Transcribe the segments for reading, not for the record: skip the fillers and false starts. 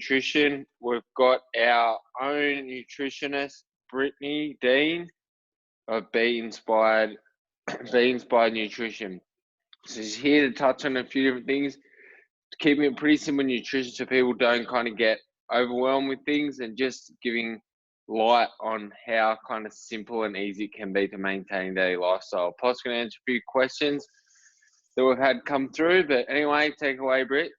Nutrition. We've got our own nutritionist, Brittany Dean of Be Inspired Nutrition. So she's here to touch on a few different things, keeping it pretty simple nutrition so people don't kind of get overwhelmed with things, and just giving light on how kind of simple and easy it can be to maintain daily lifestyle. Plus, going to answer a few questions that we've had come through. But anyway, take away, Britt.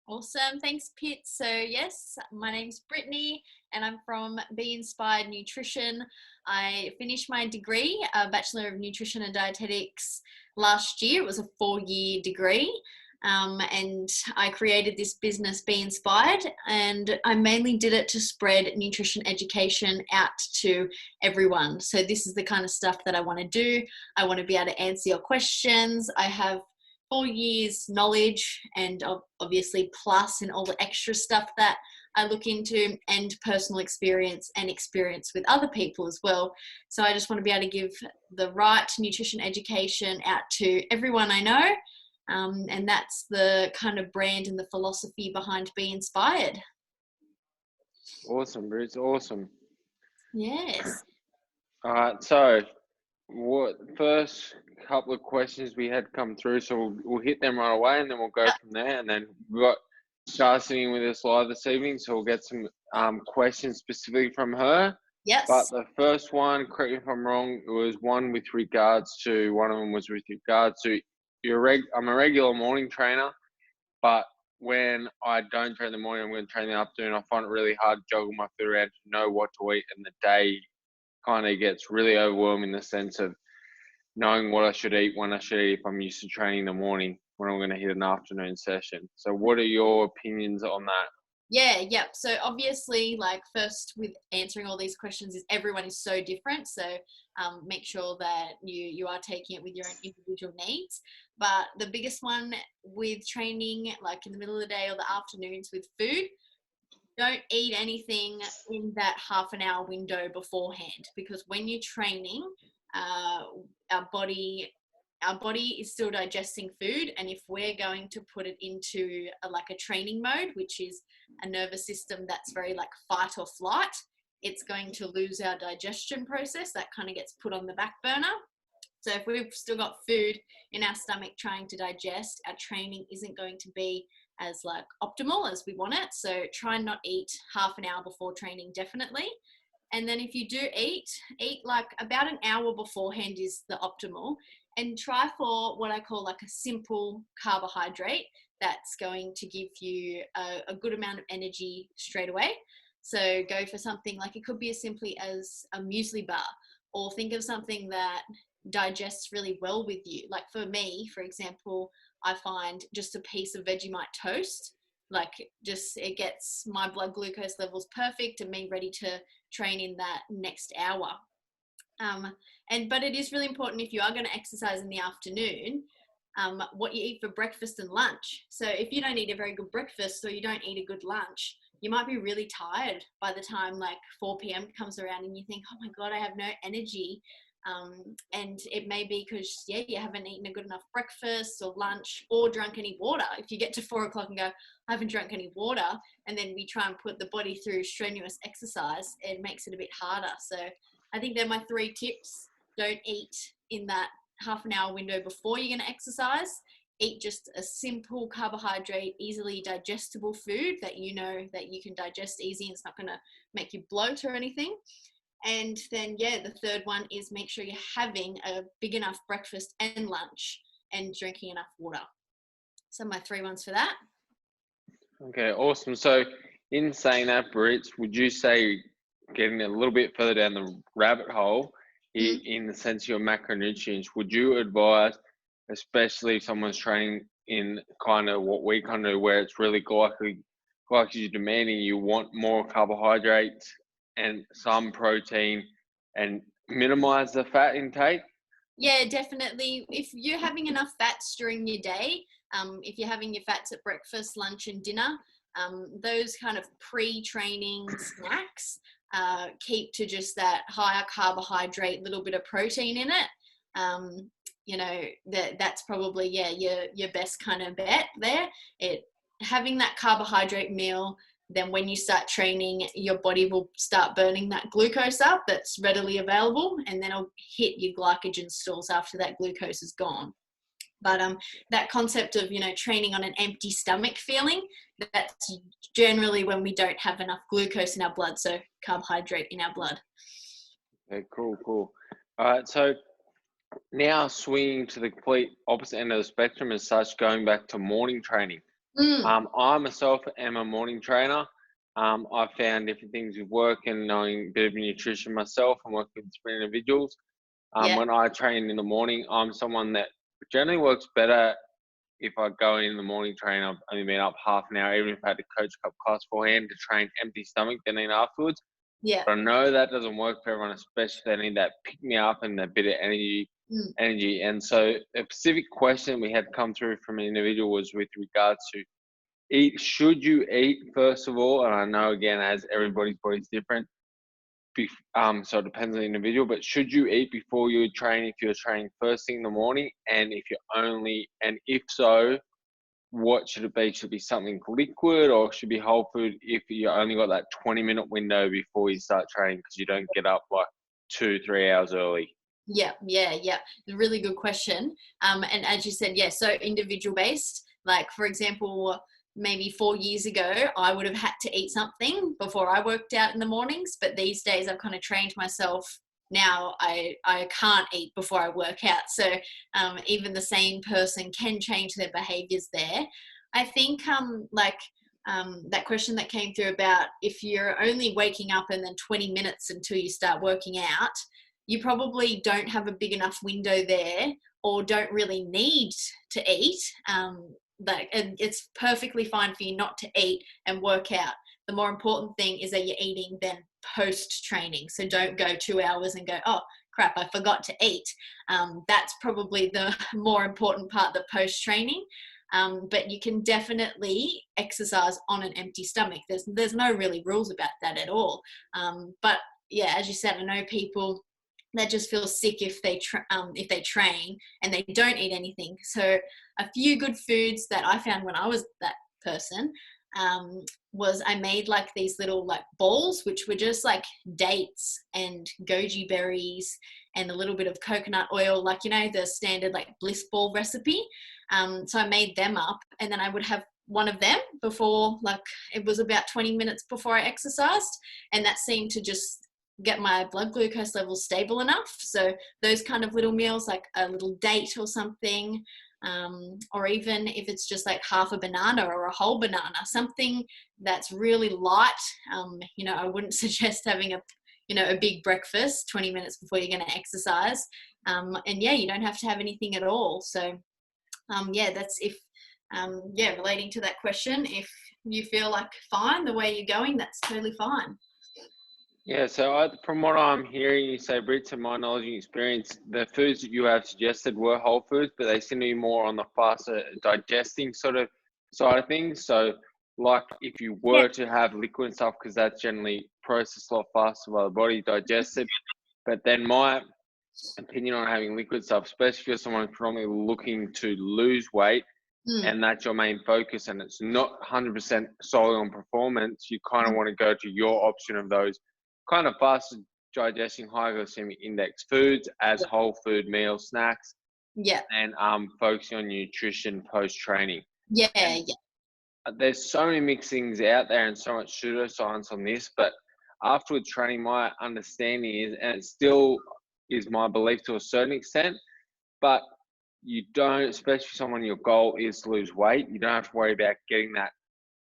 Awesome. Thanks, Pitt. So yes, my name's Brittany and I'm from Be Inspired Nutrition. I finished my degree, a Bachelor of Nutrition and Dietetics last year. It was a 4-year degree. And I created this business, Be Inspired, and I mainly did it to spread nutrition education out to everyone. So this is the kind of stuff that I want to do. I want to be able to answer your questions. I have 4 years knowledge and obviously plus and all the extra stuff that I look into, and personal experience and experience with other people as well. So I just want to be able to give the right nutrition education out to everyone I know. And that's the kind of brand and the philosophy behind Be Inspired. Awesome, Bruce. Awesome. Yes. All right. So, what first couple of questions we had come through? So we'll hit them right away, and then we'll go from there. And then we've got Shah sitting with us live this evening, so we'll get some questions specifically from her. Yes. But the first one, correct me if I'm wrong, it was one of them was with regards to I'm a regular morning trainer, but when I don't train in the morning, I'm going to train in the afternoon. I find it really hard to juggle my food around to know what to eat, and the day kind of gets really overwhelming in the sense of knowing what I should eat, when I should eat, if I'm used to training in the morning, when I'm going to hit an afternoon session. So what are your opinions on that? Yeah. So obviously, like, first with answering all these questions is everyone is so different. So make sure that you are taking it with your own individual needs. But the biggest one with training, like in the middle of the day or the afternoons with food, don't eat anything in that half an hour window beforehand, because when you're training, our body is still digesting food, and if we're going to put it into a training mode, which is a nervous system that's very like fight or flight, it's going to lose our digestion process. That kind of gets put on the back burner. So if we've still got food in our stomach trying to digest, our training isn't going to be as like optimal as we want it. So try and not eat half an hour before training, definitely. And then if you do eat like about an hour beforehand is the optimal. And try for what I call like a simple carbohydrate that's going to give you a good amount of energy straight away. So go for something like, it could be as simply as a muesli bar, or think of something that digests really well with you. Like for me, for example, I find just a piece of Vegemite toast, like just it gets my blood glucose levels perfect and me ready to train in that next hour. But it is really important, if you are going to exercise in the afternoon, what you eat for breakfast and lunch. So if you don't eat a very good breakfast or you don't eat a good lunch, you might be really tired by the time like 4 p.m. comes around and you think, oh my God, I have no energy. And it may be because, you haven't eaten a good enough breakfast or lunch or drunk any water. If you get to 4 o'clock and go, I haven't drunk any water, and then we try and put the body through strenuous exercise, it makes it a bit harder. So I think they're my 3 tips. Don't eat in that half an hour window before you're going to exercise. Eat just a simple carbohydrate, easily digestible food that you know that you can digest easy and it's not going to make you bloat or anything. And then, the third one is make sure you're having a big enough breakfast and lunch and drinking enough water. So my 3 ones for that. Okay, awesome. So in saying that, Britt, would you say, getting a little bit further down the rabbit hole, in the sense of your macronutrients, would you advise, especially if someone's training in kind of what we kind of do, where it's really glycogen demanding, you want more carbohydrates and some protein and minimize the fat intake? Yeah, definitely. If you're having enough fats during your day, if you're having your fats at breakfast, lunch and dinner, those kind of pre-training snacks, keep to just that higher carbohydrate, little bit of protein in it. That's probably, your best kind of bet there. Having that carbohydrate meal then when you start training, your body will start burning that glucose up that's readily available, and then it'll hit your glycogen stores after that glucose is gone. But that concept of, training on an empty stomach feeling, that's generally when we don't have enough glucose in our blood, so carbohydrate in our blood. Okay, cool. All right, so now swinging to the complete opposite end of the spectrum as such, going back to morning training. I myself am a morning trainer. I've found different things with work and knowing a bit of nutrition myself and working with different individuals. When I train in the morning, I'm someone that generally works better if I go in the morning train. I've only been up half an hour, even if I had to coach cup class beforehand to train empty stomach, then eat afterwards. Yeah. But I know that doesn't work for everyone, especially if they need that pick me up and a bit of energy. And so a specific question we had come through from an individual was with regards to should you eat first of all? And I know again, as everybody's body's different, so it depends on the individual, but should you eat before you train if you're training first thing in the morning? And if so, what should it be? Should it be something liquid or should it be whole food if you only got that 20-minute window before you start training because you don't get up like 2-3 hours early? Yeah. Really good question. And as you said, so individual based. Like, for example, maybe 4 years ago, I would have had to eat something before I worked out in the mornings. But these days I've kind of trained myself. Now I can't eat before I work out. So even the same person can change their behaviors there. I think that question that came through about if you're only waking up and then 20 minutes until you start working out, you probably don't have a big enough window there or don't really need to eat. And it's perfectly fine for you not to eat and work out. The more important thing is that you're eating then post-training. So don't go 2 hours and go, oh, crap, I forgot to eat. That's probably the more important part, the post-training. But you can definitely exercise on an empty stomach. There's no really rules about that at all. But yeah, as you said, I know people that just feel sick if they train and they don't eat anything. So a few good foods that I found when I was that person was I made like these little like balls, which were just like dates and goji berries and a little bit of coconut oil, like, the standard like bliss ball recipe. So I made them up, and then I would have one of them before, like it was about 20 minutes before I exercised, and that seemed to just get my blood glucose levels stable enough. So those kind of little meals, like a little date or something, or even if it's just like half a banana or a whole banana, something that's really light. I wouldn't suggest having a big breakfast 20 minutes before you're going to exercise. And you don't have to have anything at all. So that's relating to that question, if you feel like fine the way you're going, that's totally fine. Yeah, so from what I'm hearing you say, Britt, to my knowledge and experience, the foods that you have suggested were whole foods, but they seem to be more on the faster digesting sort of side of things. So like if you were to have liquid and stuff, because that's generally processed a lot faster by the body, digested. But then my opinion on having liquid stuff, especially if you're someone predominantly looking to lose weight, and that's your main focus, and it's not 100% solely on performance, you kind of want to go to your option of those kind of fast digesting, high glycemic index foods as whole food meals, snacks, and focusing on nutrition post-training. There's so many mixed things out there and so much pseudoscience on this, but afterwards training, my understanding is, and it still is my belief to a certain extent, but you don't, especially someone your goal is to lose weight, you don't have to worry about getting that.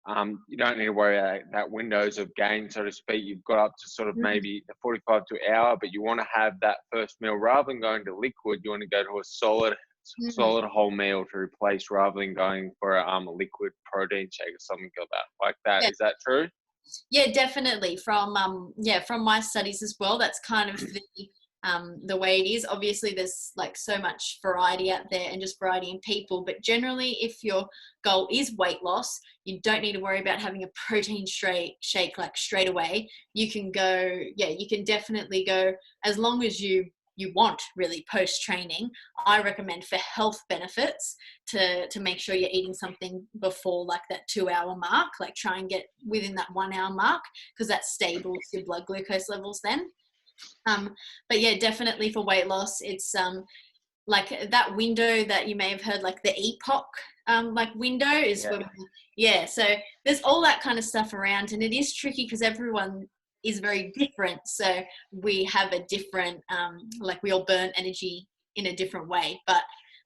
You don't need to worry about that windows of gain, so to speak. You've got up to sort of maybe 45 to an hour, but you want to have that first meal rather than going to liquid. You want to go to a solid whole meal to replace rather than going for a liquid protein shake or something like that. Is that true? Yeah, definitely. From my studies as well, that's kind of the way it is. Obviously there's like so much variety out there and just variety in people, but generally if your goal is weight loss, you don't need to worry about having a protein shake like straight away. You can definitely go, as long as you you want really post-training. I recommend for health benefits to make sure you're eating something before like that 2-hour mark, like try and get within that 1-hour mark, because that's stable with your blood glucose levels then. But yeah, definitely for weight loss, it's like that window that you may have heard, like the epoch like window is when, so there's all that kind of stuff around, and it is tricky because everyone is very different. So we have a different, like we all burn energy in a different way. But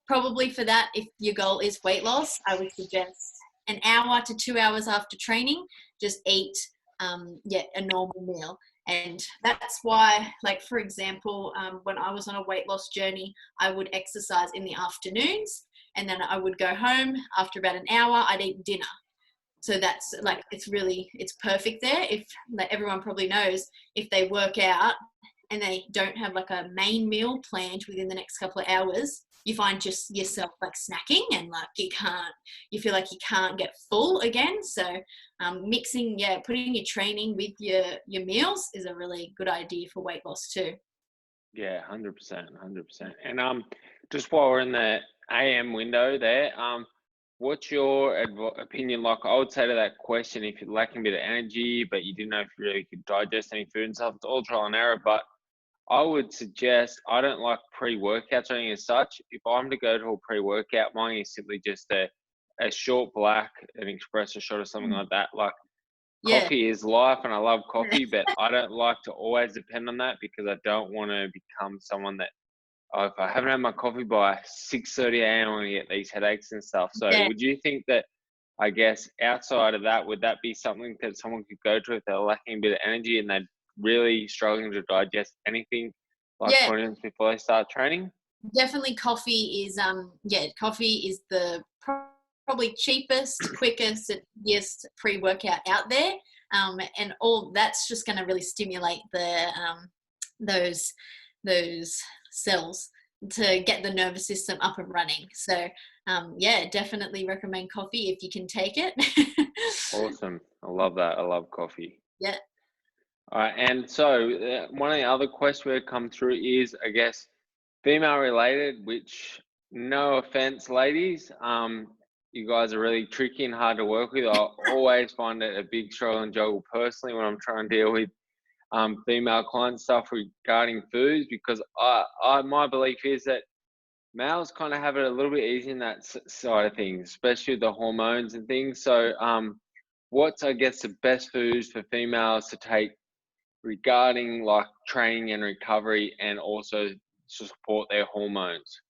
probably for that, if your goal is weight loss, I would suggest an hour to 2 hours after training, just eat a normal meal. And that's why, like, for example, when I was on a weight loss journey, I would exercise in the afternoons, and then I would go home after about an hour, I'd eat dinner. So that's like, it's perfect there. If, like, everyone probably knows, if they work out and they don't have like a main meal planned within the next couple of hours, you find just yourself like snacking, and like you feel like you can't get full again. So mixing, putting your training with your meals is a really good idea for weight loss too. Yeah, 100%, 100%. And just while we're in the AM window there, what's your opinion? Like, I would say to that question, if you're lacking a bit of energy, but you didn't know if you really could digest any food and stuff, it's all trial and error. But I would suggest, I don't like pre-workouts or anything as such. If I'm to go to a pre-workout, mine is simply just a short black, an espresso shot or something like that. Like, coffee is life, and I love coffee, but I don't like to always depend on that, because I don't want to become someone that, if I haven't had my coffee by 6:30 a.m., I'm going to get these headaches and stuff. So would you think that, I guess, outside of that, would that be something that someone could go to if they're lacking a bit of energy and they're really struggling to digest anything, like, for instance, before they start training? Definitely coffee is the probably cheapest, quickest, easiest pre-workout out there, and all that's just going to really stimulate those cells to get the nervous system up and running. So definitely recommend coffee if you can take it. Awesome. I love that. I love coffee. Yeah. All right, and so one of the other questions that come through is, I guess, female related, which, no offense, ladies, you guys are really tricky and hard to work with. I always find it a big struggle and juggle personally when I'm trying to deal with female client stuff regarding foods, because my belief is that males kind of have it a little bit easier in that side of things, especially the hormones and things. So what's, I guess, the best foods for females to take regarding like training and recovery, and also to support their hormones?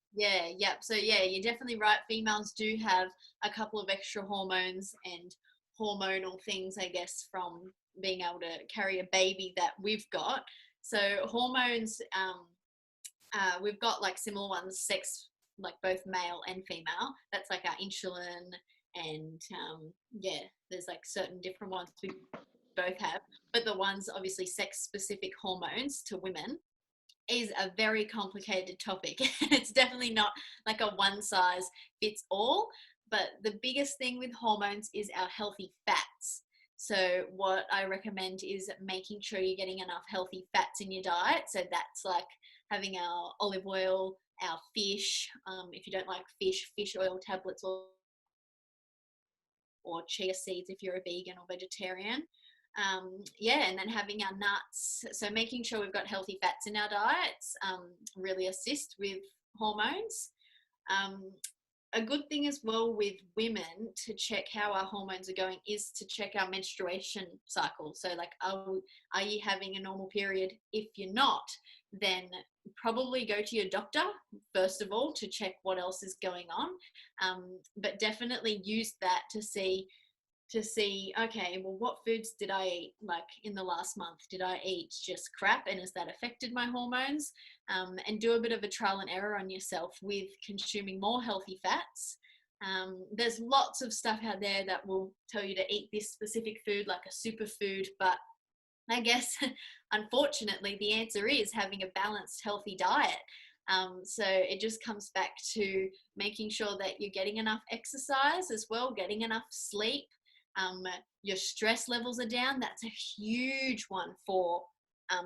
So you're definitely right. Females do have a couple of extra hormones and hormonal things, I guess, from being able to carry a baby that we've got. So hormones, we've got like similar ones, sex, like both male and female. That's like our insulin, and there's like certain different ones we both have. But the ones, obviously, sex specific hormones to women is a very complicated topic. It's definitely not like a one size fits all, but the biggest thing with hormones is our healthy fats. So what I recommend is making sure you're getting enough healthy fats in your diet. So that's like having our olive oil, our fish, if you don't like fish oil tablets, or chia seeds if you're a vegan or vegetarian. And then having our nuts. So making sure we've got healthy fats in our diets really assist with hormones. A good thing as well with women to check how our hormones are going is to check our menstruation cycle. So like, are you having a normal period? If you're not, then probably go to your doctor first of all to check what else is going on. But definitely use that to see, okay, well, what foods did I eat like in the last month? Did I eat just crap, and has that affected my hormones? And do a bit of a trial and error on yourself with consuming more healthy fats. There's lots of stuff out there that will tell you to eat this specific food like a superfood, but I guess unfortunately the answer is having a balanced, healthy diet. So it just comes back to making sure that you're getting enough exercise as well, getting enough sleep. Your stress levels are down. That's a huge one for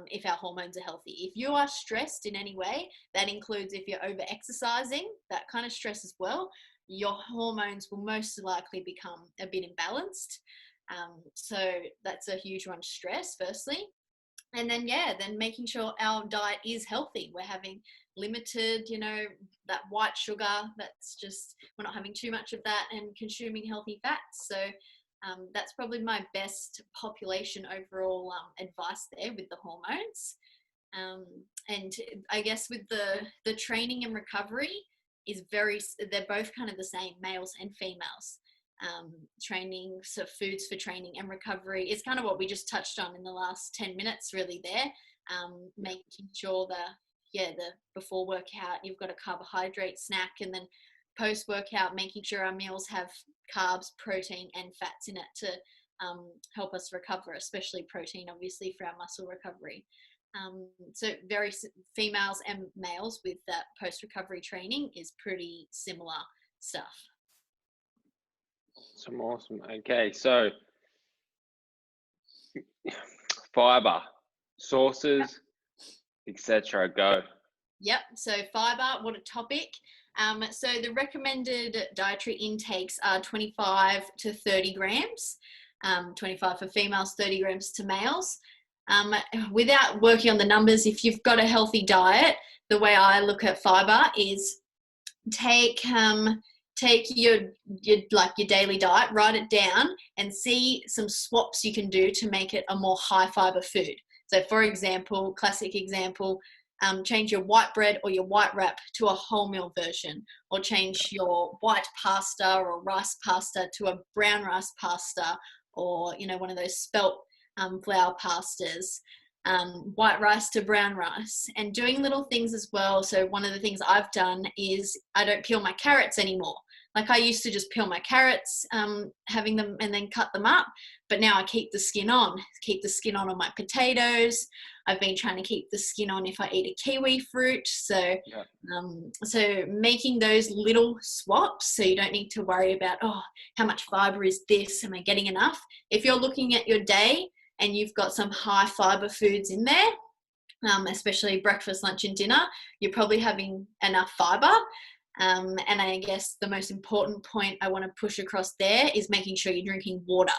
if our hormones are healthy. If you are stressed in any way, that includes if you're over exercising, that kind of stress as well, your hormones will most likely become a bit imbalanced. So that's a huge one, stress, firstly. And then, then making sure our diet is healthy. We're having limited, that white sugar, that's just, we're not having too much of that, and consuming healthy fats. So that's probably my best population overall advice there with the hormones. And I guess with the training and recovery they're both kind of the same, males and females. Training, so foods for training and recovery is kind of what we just touched on in the last 10 minutes really there. Making sure the before workout you've got a carbohydrate snack, and then post workout making sure our meals have carbs, protein and fats in it to help us recover, especially protein obviously for our muscle recovery. So very females and males with that post recovery training is pretty similar stuff. Awesome. Okay, so fiber sources, etc. Go. Yep. So fiber, what a topic. So the recommended dietary intakes are 25 to 30 grams. 25 for females, 30 grams to males. Without working on the numbers, if you've got a healthy diet, the way I look at fiber is take your daily diet, write it down, and see some swaps you can do to make it a more high fiber food. So for example, classic example, change your white bread or your white wrap to a wholemeal version, or change your white pasta or rice pasta to a brown rice pasta, or one of those spelt flour pastas. White rice to brown rice, and doing little things as well. So one of the things I've done is I don't peel my carrots anymore. Like I used to just peel my carrots, having them and then cut them up, but now I keep the skin on my potatoes. I've been trying to keep the skin on if I eat a kiwi fruit. So so making those little swaps, so you don't need to worry about, how much fiber is this, am I getting enough? If you're looking at your day and you've got some high fiber foods in there, especially breakfast, lunch and dinner, you're probably having enough fiber. And I guess the most important point I want to push across there is making sure you're drinking water,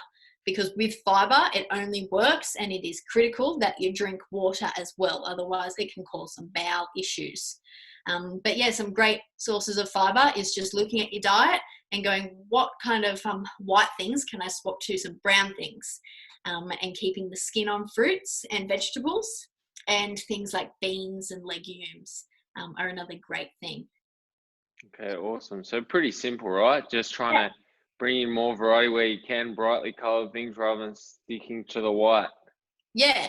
because with fiber, it only works, and it is critical that you drink water as well. Otherwise it can cause some bowel issues. But yeah, some great sources of fiber is just looking at your diet and going, what kind of white things can I swap to some brown things? And keeping the skin on fruits and vegetables, and things like beans and legumes are another great thing. Okay, awesome. So pretty simple, right? Just trying to bring in more variety where you can, brightly colored things rather than sticking to the white. Yeah,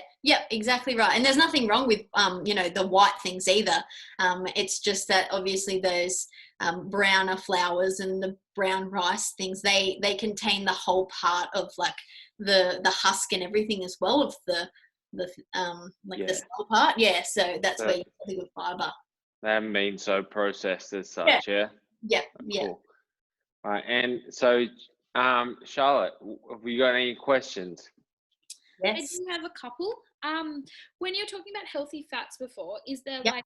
exactly right. And there's nothing wrong with, the white things either. It's just that obviously those browner flours and the brown rice things, they contain the whole part of like the husk and everything as well of the cell part. Yeah, so that's where you get good fiber. They haven't been so processed as such, yeah? Yeah. Cool. All right, and so, Charlotte, have we got any questions? Yes. I do have a couple. When you're talking about healthy fats before, is there like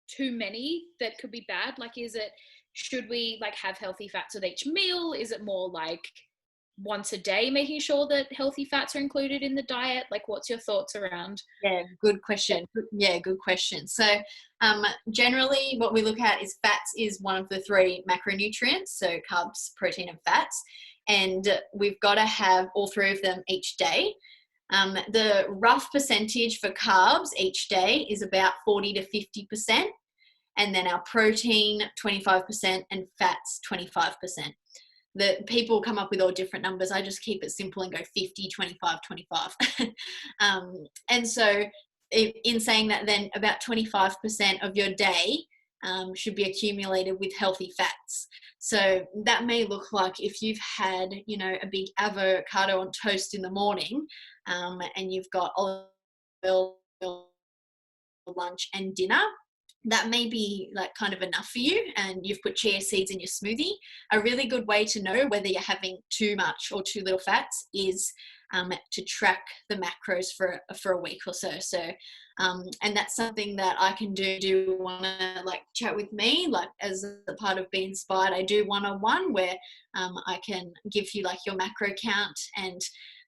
too many that could be bad? Like, should we like have healthy fats with each meal? Is it more like once a day, making sure that healthy fats are included in the diet? Like, what's your thoughts around? Yeah, good question. Good question. So generally what we look at is fats is one of the 3 macronutrients, so carbs, protein and fats, and we've got to have all 3 of them each day. The rough percentage for carbs each day is about 40 to 50%, and then our protein 25% and fats 25%. That people come up with all different numbers. I just keep it simple and go 50, 25, 25. And so in saying that, then about 25% of your day should be accumulated with healthy fats. So that may look like if you've had, a big avocado on toast in the morning, and you've got olive oil lunch and dinner, that may be like kind of enough for you, and you've put chia seeds in your smoothie. A really good way to know whether you're having too much or too little fats is to track the macros for a week or so. So, and that's something that I can do. Do you want to like chat with me, like as a part of Be Inspired? I do one-on-one where I can give you like your macro count, and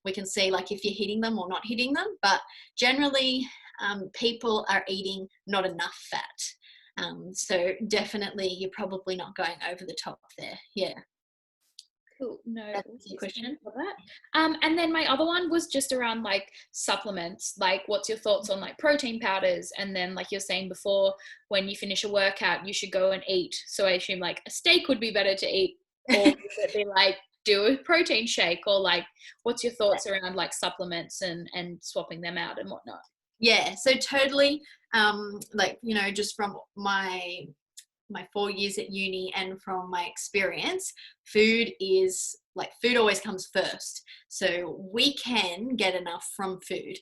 we can see like if you're hitting them or not hitting them. But generally, people are eating not enough fat. So definitely you're probably not going over the top there. Yeah. Cool. No, that's the question for that. And then my other one was just around like supplements. Like, what's your thoughts on like protein powders? And then, like you're saying before, when you finish a workout, you should go and eat. So I assume like a steak would be better to eat, or would it be like do a protein shake, or like what's your thoughts around like supplements and swapping them out and whatnot? Yeah, so totally, like, you know, just from my 4 years at uni and from my experience, food always comes first. So we can get enough from food.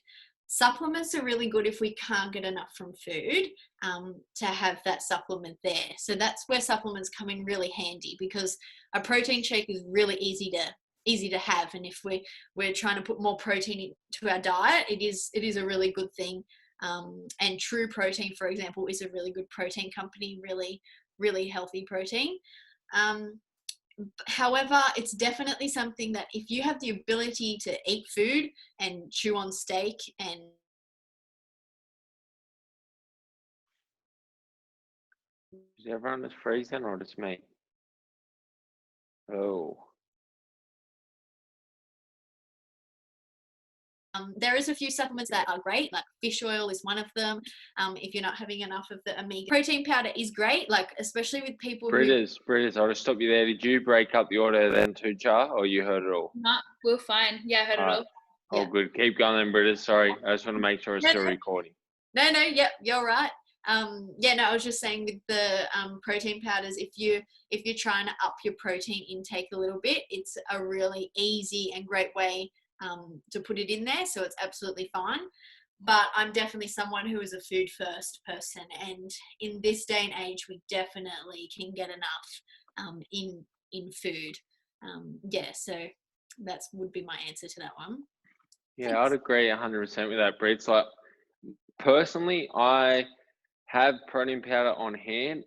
Supplements are really good if we can't get enough from food, to have that supplement there. So that's where supplements come in really handy, because a protein shake is really easy to have, and if we're trying to put more protein into our diet, it is a really good thing. And True Protein, for example, is a really good protein company, really healthy protein. However, it's definitely something that if you have the ability to eat food and chew on steak and Is everyone just freezing or just me? Oh. there is a few supplements that are great, like fish oil is one of them. If you're not having enough of the omega, protein powder is great, like especially with people Britters, I'll just stop you there. Did you break up the order then too, Char, or you heard it all? No, we're fine. Yeah, I heard it all. Oh, good. Keep going then, Britters. Sorry, I just want to make sure it's still recording. No, yep, you're right. Yeah, no, I was just saying with the protein powders, if you're trying to up your protein intake a little bit, it's a really easy and great way to put it in there. So it's absolutely fine. But I'm definitely someone who is a food first person, and in this day and age, we definitely can get enough in food. Yeah, so that would be my answer to that one. Yeah, I'd agree 100% with that, Britt. It's like, personally, I have protein powder on hand.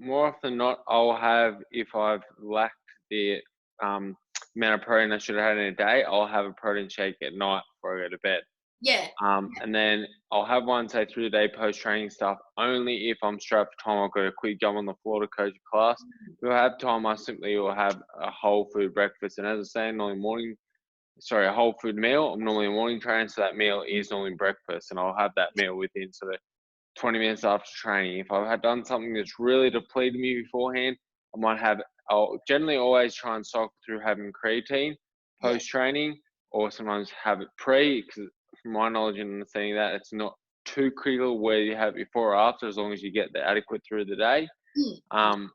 More often than not, I'll have, if I've lacked the amount of protein I should have had in a day, I'll have a protein shake at night before I go to bed. Yeah. And then I'll have one, say, through the day post-training stuff, only if I'm strapped for time. I've got to quick jump on the floor to coach a class. If I have time, I simply will have a whole food breakfast. And as I say, a whole food meal. I'm normally a morning trainer, so that meal is normally breakfast, and I'll have that meal within sort of 20 minutes after training. If I've had done something that's really depleted me beforehand, I'll generally always try and cycle through having creatine post-training, or sometimes have it because from my knowledge and understanding that it's not too critical where you have it before or after, as long as you get the adequate through the day. I'll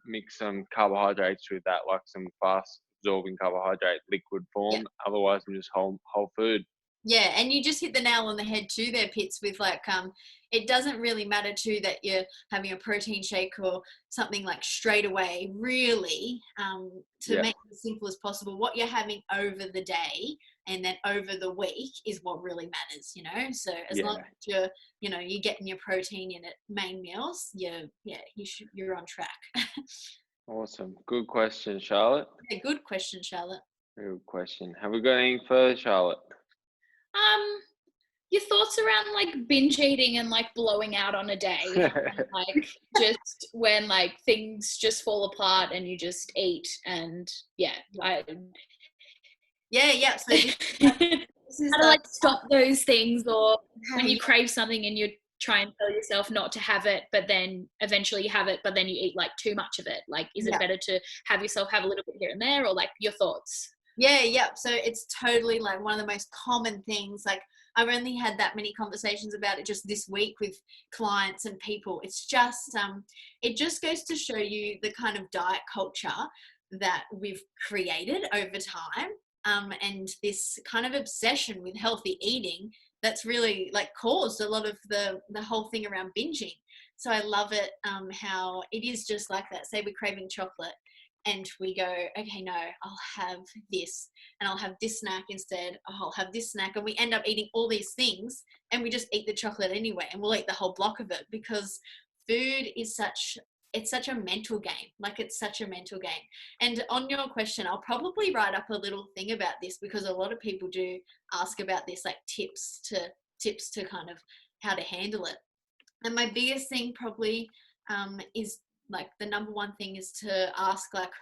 mix some carbohydrates with that, like some fast absorbing carbohydrate liquid form. Otherwise, I'm just whole food. Yeah, and you just hit the nail on the head too there, Pits, with like, it doesn't really matter too that you're having a protein shake or something like straight away, really, to make it as simple as possible. What you're having over the day and then over the week is what really matters, you know? So as long as you're getting your protein in at main meals, you're on track. Awesome. Good question, Charlotte. Yeah, good question, Charlotte. Good question. Have we got anything further, Charlotte? Your thoughts around like binge eating and like blowing out on a day, and, like just when like things just fall apart and you just eat, and So how to like stop those things, or when you crave something and you try and tell yourself not to have it, but then eventually you have it, but then you eat like too much of it. Like, is it better to have yourself have a little bit here and there, or like your thoughts? Yeah. So it's totally like one of the most common things. Like, I've only had that many conversations about it just this week with clients and people. It's just, it just goes to show you the kind of diet culture that we've created over time, and this kind of obsession with healthy eating that's really like caused a lot of the whole thing around binging. So I love it, how it is just like that. Say we're craving chocolate, and we go, okay, no, I'll have this, and I'll have this snack instead. I'll have this snack. And we end up eating all these things, and we just eat the chocolate anyway, and we'll eat the whole block of it, because food is it's such a mental game. Like, it's such a mental game. And on your question, I'll probably write up a little thing about this, because a lot of people do ask about this, like tips to kind of how to handle it. And my biggest thing probably is, like, the number one thing is to ask, like,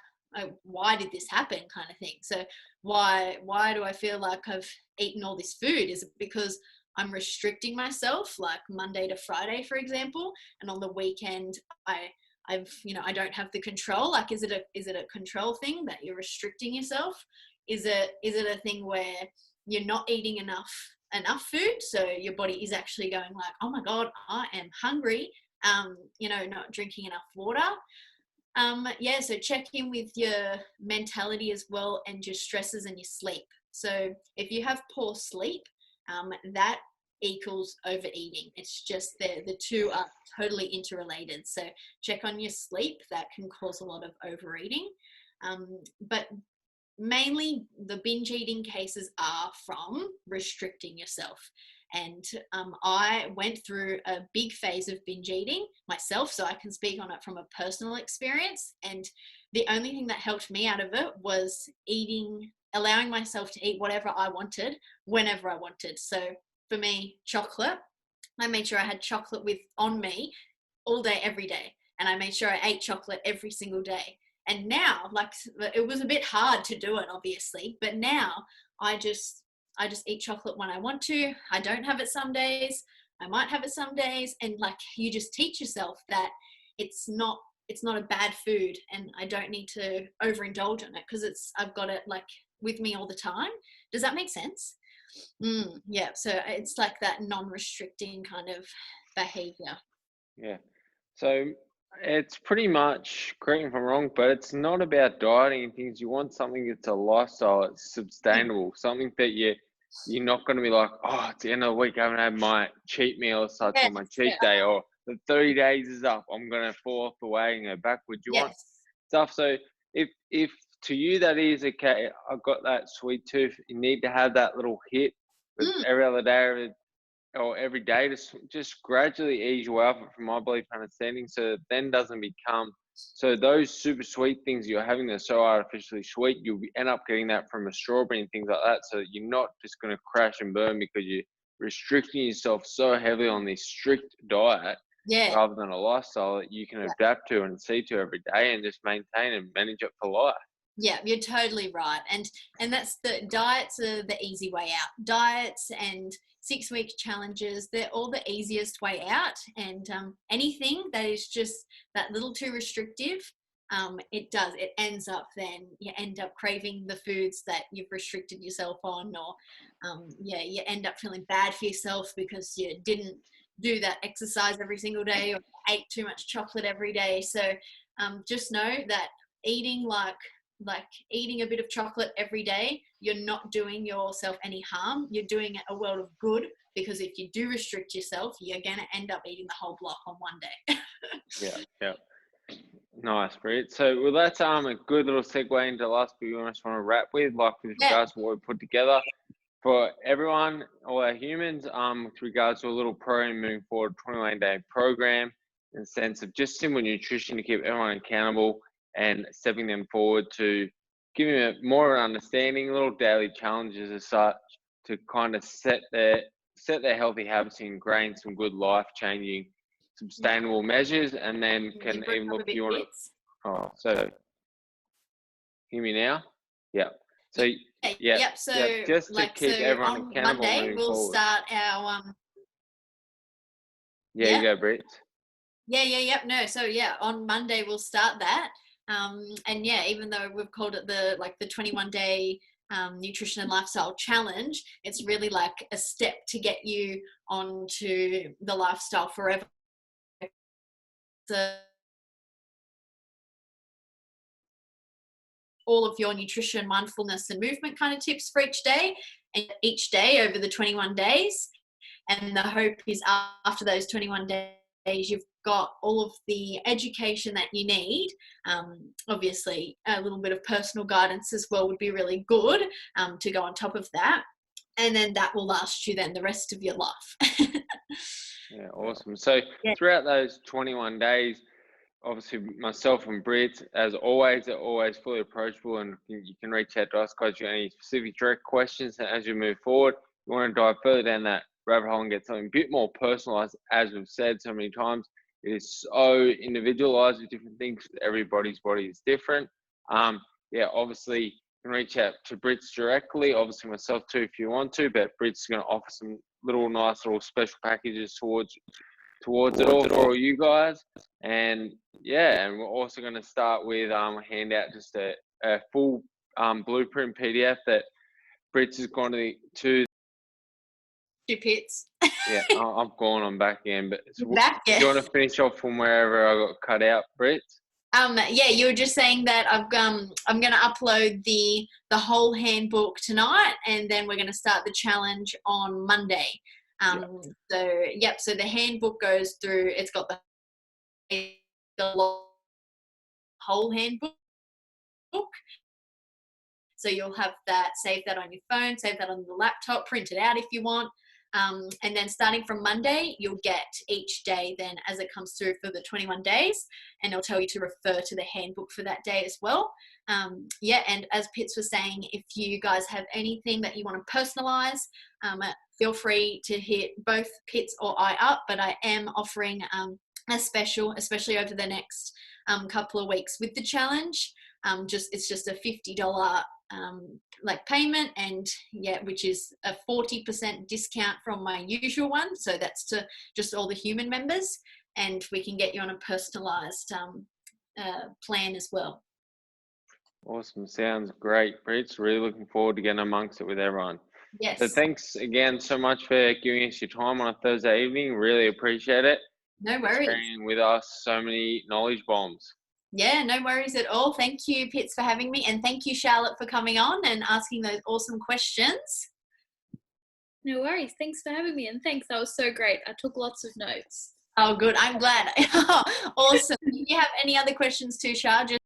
why did this happen, kind of thing. So why do I feel like I've eaten all this food? Is it because I'm restricting myself, like Monday to Friday, for example, and on the weekend I don't have the control? Like, is it a control thing that you're restricting yourself? Is it a thing where you're not eating enough food, so your body is actually going like, oh my God, I am hungry, not drinking enough water? So check in with your mentality as well, and your stresses and your sleep. So if you have poor sleep, that equals overeating. It's just the two are totally interrelated. So check on your sleep. That can cause a lot of overeating. But mainly the binge eating cases are from restricting yourself. And I went through a big phase of binge eating myself, so I can speak on it from a personal experience. And the only thing that helped me out of it was allowing myself to eat whatever I wanted, whenever I wanted. So for me, chocolate, I made sure I had chocolate on me all day, every day. And I made sure I ate chocolate every single day. And now, like, it was a bit hard to do it, obviously, but now I just eat chocolate when I want to. I don't have it some days. I might have it some days. And like, you just teach yourself that it's not a bad food, and I don't need to overindulge in it, because I've got it like with me all the time. Does that make sense? Yeah. So it's like that non-restricting kind of behavior. Yeah. So it's pretty much, correct me if I'm wrong, but it's not about dieting and things. You want something that's a lifestyle, it's sustainable, something that you're not going to be like, oh, it's the end of the week, I haven't had my cheat meal as such, or my cheat day, or the 30 days is up, I'm going to fall off the wagon and go backwards. You want stuff. So if to you that is okay, I've got that sweet tooth, you need to have that little hit with every other day or every day to just gradually ease you out, from my belief and understanding, so it then doesn't become, so those super sweet things you're having that are so artificially sweet, you'll end up getting that from a strawberry and things like that. So you're not just going to crash and burn because you're restricting yourself so heavily on this strict diet, rather than a lifestyle that you can adapt to and see to every day and just maintain and manage it for life. Yeah, you're totally right. And that's diets are the easy way out. Diets and 6-week challenges, they're all the easiest way out. And anything that is just that little too restrictive, it ends up, then you end up craving the foods that you've restricted yourself on, or you end up feeling bad for yourself because you didn't do that exercise every single day, or ate too much chocolate every day. So just know that eating eating a bit of chocolate every day, you're not doing yourself any harm. You're doing a world of good, because if you do restrict yourself, you're going to end up eating the whole block on one day. Yeah. Nice, Britt. So, well, that's a good little segue into the last bit we just want to wrap with regards to what we put together for everyone, all our humans, with regards to a little program moving forward, 21-day program, in the sense of just simple nutrition to keep everyone accountable, and stepping them forward to giving them more understanding, little daily challenges as such, to kind of set their healthy habits, ingrain some good life-changing, sustainable measures, and then can even look, you want to, so hear me now? Yeah. So just to keep everyone on accountable Monday, moving we'll forward. Start our you go, Britt. On Monday we'll start that. And even though we've called it the 21-day nutrition and lifestyle challenge, it's really like a step to get you onto the lifestyle forever. So all of your nutrition, mindfulness, and movement kind of tips for each day, and each day over the 21 days. And the hope is after those 21 days, you've got all of the education that you need. Obviously, a little bit of personal guidance as well would be really good to go on top of that. And then that will last you then the rest of your life. Yeah, awesome. So throughout those 21 days, obviously myself and Britt, as always, are always fully approachable, and you can reach out to us guys if you have any specific direct questions as you move forward. You want to dive further down that rabbit hole and get something a bit more personalized, as we've said so many times. It is so individualized with different things. Everybody's body is different. Obviously you can reach out to Britt's directly, obviously myself too if you want to, but Britt's going to offer some nice little special packages towards it all for all you guys. And and we're also going to start with hand out just a full blueprint PDF that Britt's has gone to Two pits. I'm gone. I'm back again. But do you want to finish off from wherever I got cut out, Britt? You were just saying that I'm going to upload the whole handbook tonight, and then we're going to start the challenge on Monday. So the handbook goes through. It's got the whole handbook. So you'll have that, save that on your phone, save that on the laptop, print it out if you want. And then starting from Monday, you'll get each day then as it comes through for the 21 days, and it'll tell you to refer to the handbook for that day as well. And as Pitts was saying, if you guys have anything that you want to personalize, feel free to hit both Pitts or I up, but I am offering a special, especially over the next couple of weeks with the challenge. It's just a $50 payment, and which is a 40% discount from my usual one. So that's to just all the human members, and we can get you on a personalized plan as well. Awesome. Sounds great, Britt. Really looking forward to getting amongst it with everyone. Yes. So thanks again so much for giving us your time on a Thursday evening. Really appreciate it. No worries. Sharing with us so many knowledge bombs. Yeah, no worries at all. Thank you, Pitts, for having me. And thank you, Charlotte, for coming on and asking those awesome questions. No worries. Thanks for having me. And thanks. That was so great. I took lots of notes. Oh, good. I'm glad. Awesome. If you have any other questions too, Char, just